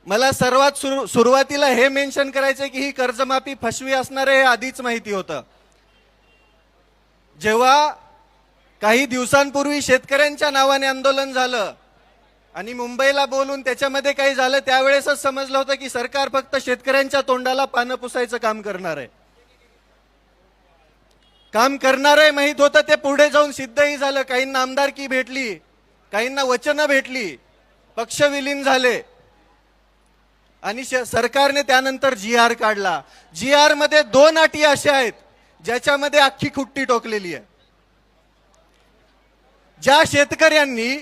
मला सर्वात सुरुवातीला हे मेन्शन करायचं की ही कर्जमाफी फसवी असणार आहे हे आधीच माहिती होतं. जेव्हा काही दिवसांपूर्वी शेतकऱ्यांच्या नावाने आंदोलन झालं आणि मुंबईला बोलून त्याच्यामध्ये काही झालं, त्यावेळेसच समजलं होतं की सरकार फक्त शेतकऱ्यांच्या तोंडाला पानं पुसायचं काम करणार आहे. काम करणार आहे माहित होतं, ते पुढे जाऊन सिद्धही झालं. काहींना आमदारकी भेटली, काहींना वचनं भेटली, पक्ष विलीन झाले आणि सरकारने त्यानंतर GR काढला. GR मध्ये 2 अटी अशा आहेत ज्याच्यामध्ये अख्खी खुट्टी टोकलेली आहे. ज्या शेतकऱ्यांनी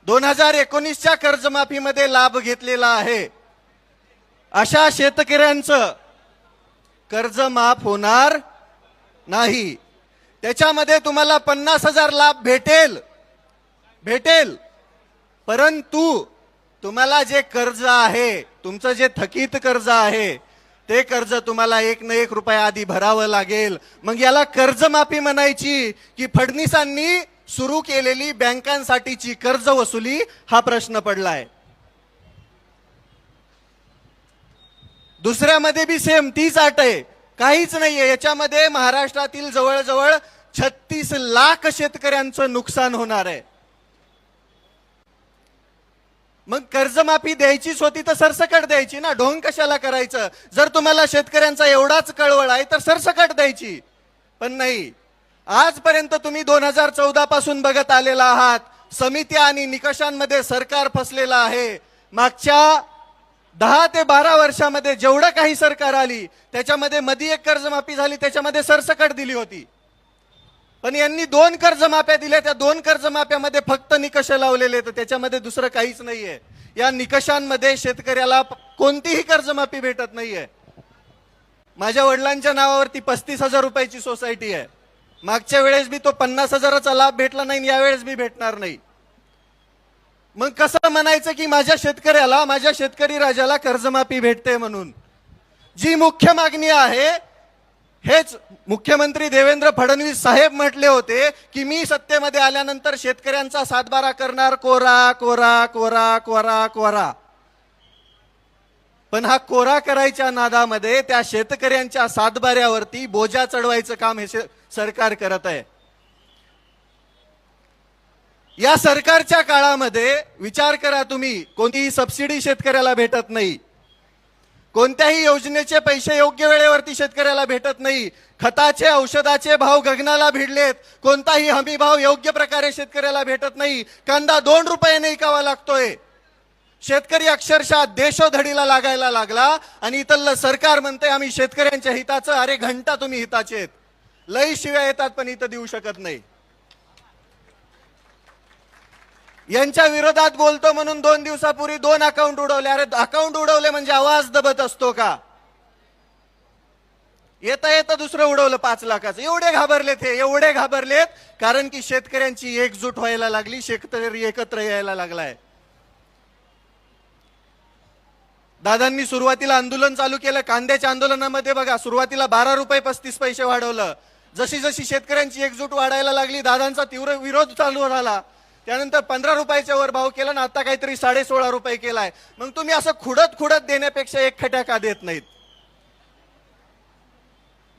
2019च्या कर्जमाफीमध्ये लाभ घेतलेला आहे अशा शेतकऱ्यांचं कर्ज माफ होणार नाही. त्याच्यामध्ये तुम्हाला 50,000 लाभ भेटेल, परंतु तुम्हाला जे कर्ज आहे, तुमचं जे थकीत कर्ज आहे, ते कर्ज तुम्हाला 1 ना 1 रुपया आधी भरावं लागेल. मग याला कर्जमाफी म्हणायची की फडणवीसांनी सुरू केलेली बँकांसाठीची कर्ज वसुली, हा प्रश्न पडलाय. दुसऱ्यामध्ये बी सेम तीच अट आहे, काहीच नाहीये. याच्यामध्ये महाराष्ट्रातील जवळजवळ 36 लाख शेतकऱ्यांचं नुकसान होणार आहे. मग कर्जमाफी द्यायचीच होती तर सरसकट द्यायची ना, ढोंग कशाला करायचं? जर तुम्हाला शेतकऱ्यांचा एवढाच कळवळ आहे तर सरसकट द्यायची. पण नाही, आजपर्यंत तुम्ही 2014 पासून बघत आलेला आहात. समित्या आणि निकषांमध्ये सरकार फसलेलं आहे. मागच्या 10 ते 12 वर्षामध्ये जेवढं काही सरकार आली त्याच्यामध्ये मध्ये एक कर्जमाफी झाली, त्याच्यामध्ये सरसकट दिली होती. पण यांनी 2 कर्जमाफ्या दिल्या, त्या 2 कर्जमाफ्यामध्ये फक्त निकष लावलेले, तर त्याच्यामध्ये दुसरं काहीच नाहीये. या निकषांमध्ये शेतकऱ्याला कोणतीही कर्जमाफी भेटत नाहीये. माझ्या वडिलांच्या नावावरती 35,000 रुपयाची सोसायटी आहे. मागच्या वेळेस बी तो 50,000चा लाभ भेटला नाही, यावेळेस बी भेटणार नाही. मग कसं म्हणायचं की माझ्या शेतकऱ्याला, माझ्या शेतकरी राजाला कर्जमाफी भेटते म्हणून? जी मुख्य मागणी आहे, हेच मुख्यमंत्री देवेंद्र फडणवीस साहेब म्हटले होते की मी सत्तेमध्ये आल्यानंतर शेतकऱ्यांचा 7/12 करणार, कोरा कोरा कोरा कोरा कोरा. पण हा कोरा करायच्या नादामध्ये त्या शेतकऱ्यांच्या 7/12वरती बोजा चढवायचं काम हे सरकार करत आहे. या सरकारच्या काळामध्ये विचार करा तुम्ही, कोणतीही सबसिडी शेतकऱ्याला भेटत नाही, कोणत्याही योजनेचे पैसे योग्य वेळेवरती शेतकऱ्याला भेटत नाही, खताचे औषधाचे भाव गगनाला भिडलेत, कोणताही हमी भाव योग्य प्रकारे शेतकऱ्याला भेटत नाही. कांदा 2 रुपयाने विकावा लागतोय. शेतकरी अक्षरशः देशोधडीला लागायला लागला आणि इथलं सरकार म्हणते आम्ही शेतकऱ्यांच्या हिताचं. अरे घंटा तुम्ही हिताचे आहेत, लई शिव्या येतात पण इथं देऊ शकत नाही. यांच्या विरोधात बोलतो म्हणून 2 दिवसापूर्वी 2 अकाउंट उडवले. अरे अकाउंट उडवले म्हणजे आवाज दबत असतो का? येता येता दुसरं उडवलं 5 लाखाचं. एवढे घाबरलेत हे, एवढे घाबरलेत कारण की शेतकऱ्यांची एकजूट व्हायला लागली, शेतकरी एकत्र यायला लागलाय. दादांनी सुरुवातीला आंदोलन चालू केलं. कांद्याच्या आंदोलनामध्ये बघा, सुरुवातीला 12 रुपये 35 पैसे वाढवलं. जशी जशी शेतकऱ्यांची एकजूट वाढायला लागली, दादांचा तीव्र विरोध चालू झाला. त्यानंतर 15 रुपयाच्या वर भाव केला ना, आता काहीतरी 16.5 रुपये केलाय. मग तुम्ही असं खुडत देण्यापेक्षा एक खट्या का देत नाहीत?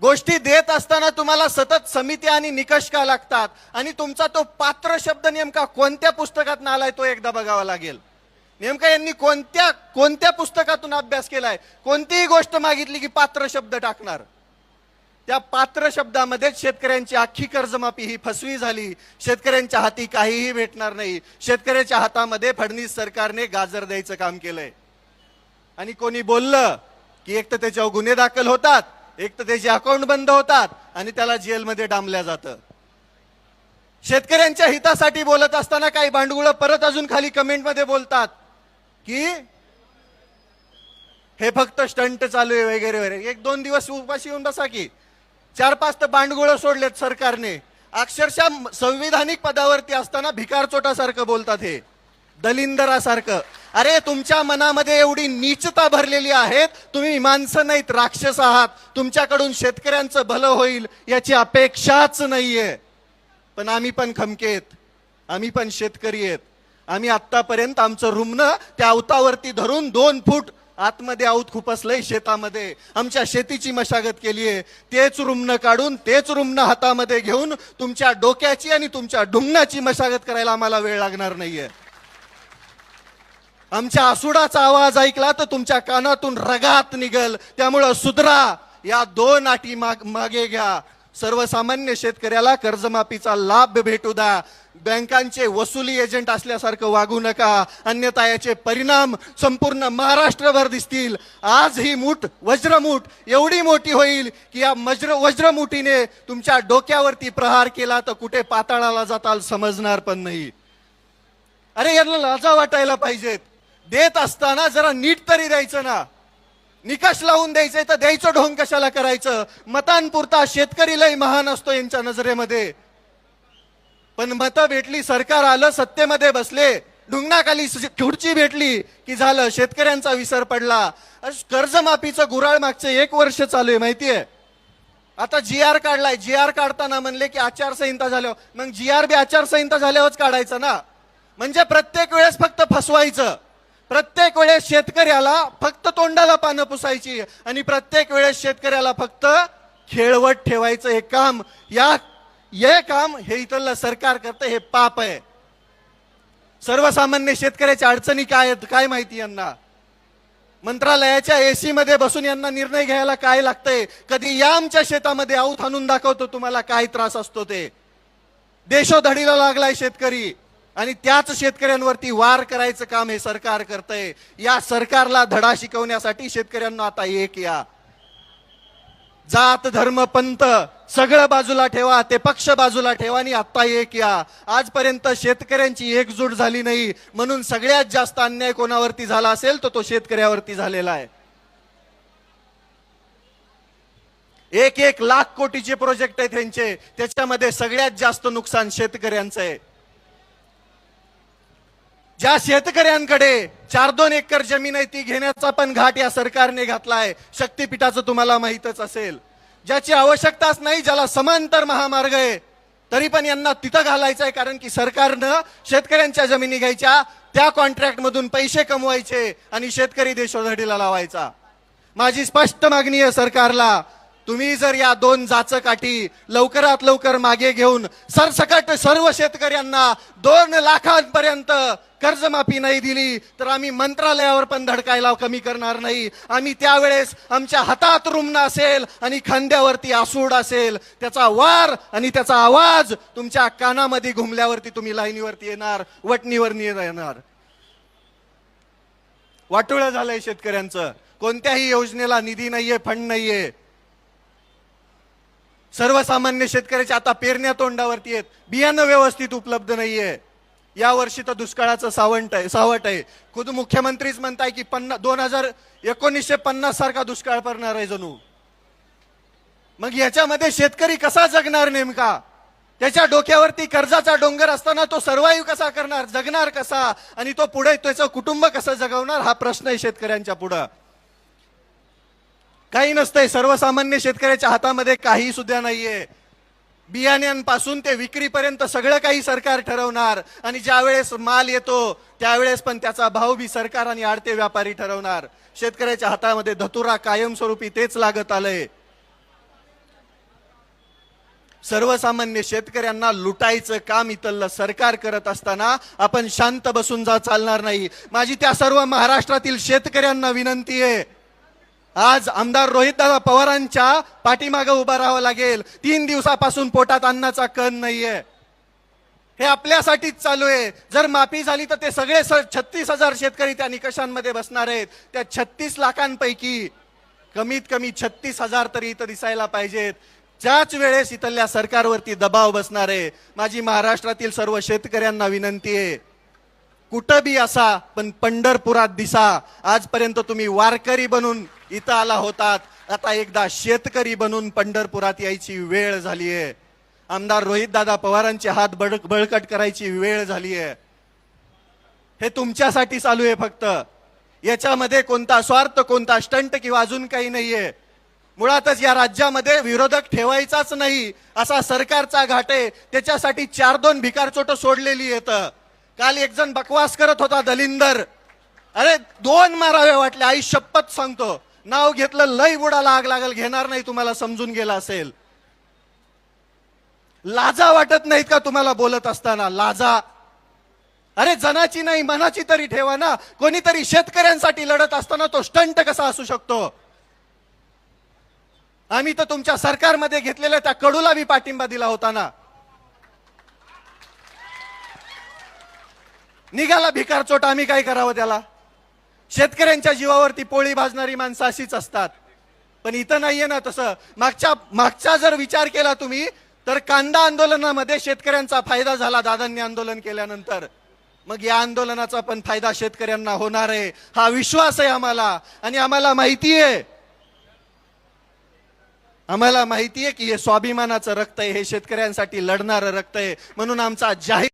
गोष्टी देत असताना तुम्हाला सतत समिती आणि निकष का लागतात? आणि तुमचा तो पात्र शब्द नेमका कोणत्या पुस्तकात आलाय तो एकदा बघावा लागेल. नेमका यांनी कोणत्या पुस्तकातून अभ्यास केलाय? कोणतीही गोष्ट मागितली की पात्र शब्द टाकणार. त्या पात्र शब्दामध्ये शेतकऱ्यांची अख्खी कर्जमाफी ही फसवी झाली. शेतकऱ्यांच्या हाती काहीही भेटणार नाही. शेतकऱ्याच्या हातामध्ये फडणवीस सरकारने गाजर द्यायचं काम केलंय. आणि कोणी बोललं की एक तर त्याच्यावर गुन्हे दाखल होतात, एक तर त्याचे अकाउंट बंद होतात आणि त्याला जेलमध्ये डांबल्या जातं. शेतकऱ्यांच्या हितासाठी बोलत असताना काही भांडगुळ परत अजून खाली कमेंटमध्ये बोलतात की हे फक्त स्टंट चालू आहे वगैरे वगैरे. 1-2 दिवस उपाशी येऊन बसा की. 4-5 तर भांडगुळ सोडलेत सरकारने. अक्षरशः संविधानिक पदावरती असताना भिकार चोटासारखं बोलतात, हे दलिंदरासारखं. अरे तुमच्या मनामध्ये एवढी नीचता भरलेली आहे, तुम्ही माणसं नाहीत, राक्षस आहात. तुमच्याकडून शेतकऱ्यांचं भलं होईल याची अपेक्षाच नाहीये. पण आम्ही पण खमकेत, आम्ही पण शेतकरी आहेत. आम्ही आतापर्यंत आमचं रुमणं त्या अवतावरती धरून 2 फूट आतमध्ये आऊत खुपसलंय शेतामध्ये, आमच्या शेतीची मशागत केली आहे. तेच रुमणं काढून तेच रुमणं हातामध्ये घेऊन तुमच्या डोक्याची आणि तुमच्या ढुंगणाची मशागत करायला आम्हाला वेळ लागणार नाहीये. आमच्या आसुडाचा आवाज ऐकला तर तुमच्या कानातून रगात निघल. त्यामुळं सुधरा, या 2 अटी मागे घ्या. सर्वसामान्य शेतकऱ्याला कर्जमाफीचा लाभ भेटू द्या. बँकांचे वसुली एजंट असल्यासारखं वागू नका, अन्यथा याचे परिणाम संपूर्ण महाराष्ट्रभर दिसतील. आज ही मूठ वज्रमूठ एवढी मोठी होईल की या वज्रमुठीने तुमच्या डोक्यावरती प्रहार केला तर कुठे पाताळाला जाताल समजणार पण नाही. अरे यांना लाजा वाटायला पाहिजेत. देत असताना जरा नीट तरी द्यायचं ना. निकष लावून द्यायचंय तर द्यायचं ढोंग कशाला करायचं. मतांपुरता शेतकरी लय महान असतो यांच्या नजरेमध्ये. पण मतं भेटली, सरकार आलं, सत्तेमध्ये बसले, ढुंगणाखाली खुर्ची भेटली की झालं, शेतकऱ्यांचा विसर पडला. कर्जमाफीचं गुऱ्हाळ मागचं 1 वर्ष चालू आहे माहितीये. आता GR काढलाय. GR काढताना म्हणले की आचारसंहिता झाल्यावर, मग GR बी आचारसंहिता झाल्यावरच काढायचं ना. म्हणजे प्रत्येक वेळेस फक्त फसवायचं, प्रत्येक वेळेस शेतकऱ्याला फक्त तोंडाला पानं पुसायची आणि प्रत्येक वेळेस शेतकऱ्याला फक्त खेळवत ठेवायचं. हे काम हे इथलं सरकार करतं, हे पाप आहे. सर्वसामान्य शेतकऱ्याच्या अडचणी काय आहेत काय माहिती यांना. मंत्रालयाच्या AC मध्ये बसून यांना निर्णय घ्यायला काय लागतंय. कधी या आमच्या शेतामध्ये आऊत आणून दाखवतो तुम्हाला काय त्रास असतो ते. देशोधडीला लागलाय शेतकरी आणि त्याच शेतकऱ्यांवरती वार करायचं काम हे सरकार करतंय. या सरकारला धडा शिकवण्यासाठी शेतकऱ्यांना आता एक या. जात धर्म पंथ सगळं बाजूला ठेवा, ते पक्ष बाजूला ठेवा आणि आता एक या. आजपर्यंत शेतकऱ्यांची एकजूट झाली नाही, म्हणून सगळ्यात जास्त अन्याय कोणावरती झाला असेल तर तो शेतकऱ्यावरती झालेला आहे. 1 लाख कोटीचे प्रोजेक्ट आहेत त्यांचे, त्याच्यामध्ये सगळ्यात जास्त नुकसान शेतकऱ्यांचं आहे. ज्या शेतकऱ्यांकडे 4-2 एकर जमीन आहे ती घेण्याचा पण घाट या सरकारने घातलाय. शक्तीपीठाचं तुम्हाला माहितच असेल. ज्याची आवश्यकताच नाही, ज्याला समांतर महामार्ग आहे, तरी पण यांना तिथं घालायचं आहे. कारण की सरकारनं शेतकऱ्यांच्या जमिनी घ्यायच्या, त्या कॉन्ट्रॅक्ट मधून पैसे कमवायचे आणि शेतकरी देशोधडीला लावायचा. माझी स्पष्ट मागणी आहे सरकारला, तुम्ही जर या 2 जाचकाठी लवकरात लवकर मागे घेऊन सरसकट सर्व शेतकऱ्यांना 2 लाखांपर्यंत कर्जमाफी नाही दिली तर आम्ही मंत्रालयावर पण धडकायला कमी करणार नाही. आम्ही त्यावेळेस आमच्या हातात रुमणं असेल आणि खांद्यावरती आसूड असेल, त्याचा वार आणि त्याचा आवाज तुमच्या कानामध्ये घुमल्यावरती तुम्ही लाईनीवरती येणार, वटणीवर येणार. वाटोळं झालंय शेतकऱ्यांचं. कोणत्याही योजनेला निधी नाहीये, फंड नाहीये. सर्वसामान्य शेतकऱ्याच्या आता पेरण्या तोंडावरती आहेत, बियाणं व्यवस्थित उपलब्ध नाहीये. या वर्षी तर दुष्काळाचं सावट आहे. खुद मुख्यमंत्रीच म्हणताय की 1950 सारखा दुष्काळ पडणार आहे जणू. मग याच्यामध्ये शेतकरी कसा जगणार नेमका. त्याच्या डोक्यावरती कर्जाचा डोंगर असताना तो सर्वाईव्ह कसा करणार, जगणार कसा, आणि तो पुढे त्याचं कुटुंब कसं जगवणार, हा प्रश्न आहे शेतकऱ्यांच्या पुढे. काही नसतंय, सर्वसामान्य शेतकऱ्याच्या हातामध्ये काही सुद्धा नाहीये. बियाण्यांपासून ते विक्रीपर्यंत सगळं काही सरकार ठरवणार आणि ज्यावेळेस माल येतो त्यावेळेस पण त्याचा भाव बी सरकार आणि आडते व्यापारी ठरवणार. शेतकऱ्याच्या हातामध्ये धतुरा कायमस्वरूपी तेच लागत आलंय. सर्वसामान्य शेतकऱ्यांना लुटायचं काम इथलं सरकार करत असताना आपण शांत बसून चालणार नाही. माझी त्या सर्व महाराष्ट्रातील शेतकऱ्यांना विनंती आहे, आज आमदार रोहितदादा पवारांच्या पाठीमागे उभा राहावं लागेल. 3 दिवसापासून पोटात अन्नाचा कण नाहीये. हे आपल्यासाठीच चालू आहे. जर माफी झाली तर ते सगळे 36,000 शेतकरी त्या निकषांमध्ये बसणार आहेत. त्या 36 लाखांपैकी कमीत कमी 36,000 तरी इथं दिसायला पाहिजेत. त्याच वेळेस इथल्या सरकारवरती दबाव बसणार आहे. माझी महाराष्ट्रातील सर्व शेतकऱ्यांना विनंती आहे, कुठं बी असा पण पंढरपुरात दिसा. आजपर्यंत तुम्ही वारकरी बनून इथं आला होतात, आता एकदा शेतकरी बनून पंढरपुरात यायची वेळ झाली आहे. आमदार रोहितदादा पवारांचे हात बळकट करायची वेळ झाली आहे. हे तुमच्यासाठी चालू आहे फक्त. याच्यामध्ये कोणता स्वार्थ, कोणता स्टंट किंवा अजून काही नाहीये. मुळातच या राज्यामध्ये विरोधक ठेवायचाच नाही असा सरकारचा घाट आहे. त्याच्यासाठी 4-2 भिकारचोट सोडलेली येतं. काल एक जण बकवास करत होता दलिंदर, अरे 2 मारावे वाटले, आई शपथ सांगतो, नाव घेतलं लय बुडाला आग लागल, घेणार नाही, तुम्हाला समजून गेला असेल. लाजा वाटत नाहीत का तुम्हाला बोलत असताना? लाजा. अरे जनाची नाही मनाची तरी ठेवा ना. कोणीतरी शेतकऱ्यांसाठी लढत असताना तो स्टंट कसा असू शकतो? आम्ही तर तुमच्या सरकारमध्ये घेतलेल्या त्या कडूला बी पाठिंबा दिला होता ना. निघाला भिकार चोट, आम्ही काय करावं त्याला? शेतकऱ्यांच्या जीवावरती पोळी भाजणारी माणसं अशीच असतात. पण इथं नाहीये ना तसं. मागचा जर विचार केला तुम्ही तर कांदा आंदोलनामध्ये शेतकऱ्यांचा फायदा झाला दादांनी आंदोलन केल्यानंतर. मग या आंदोलनाचा पण फायदा शेतकऱ्यांना होणार आहे हा विश्वास आहे आम्हाला. आणि आम्हाला माहिती आहे की हे स्वाभिमानाचं रक्त आहे, हे शेतकऱ्यांसाठी लढणारं रक्त आहे. म्हणून आमचा जाहीर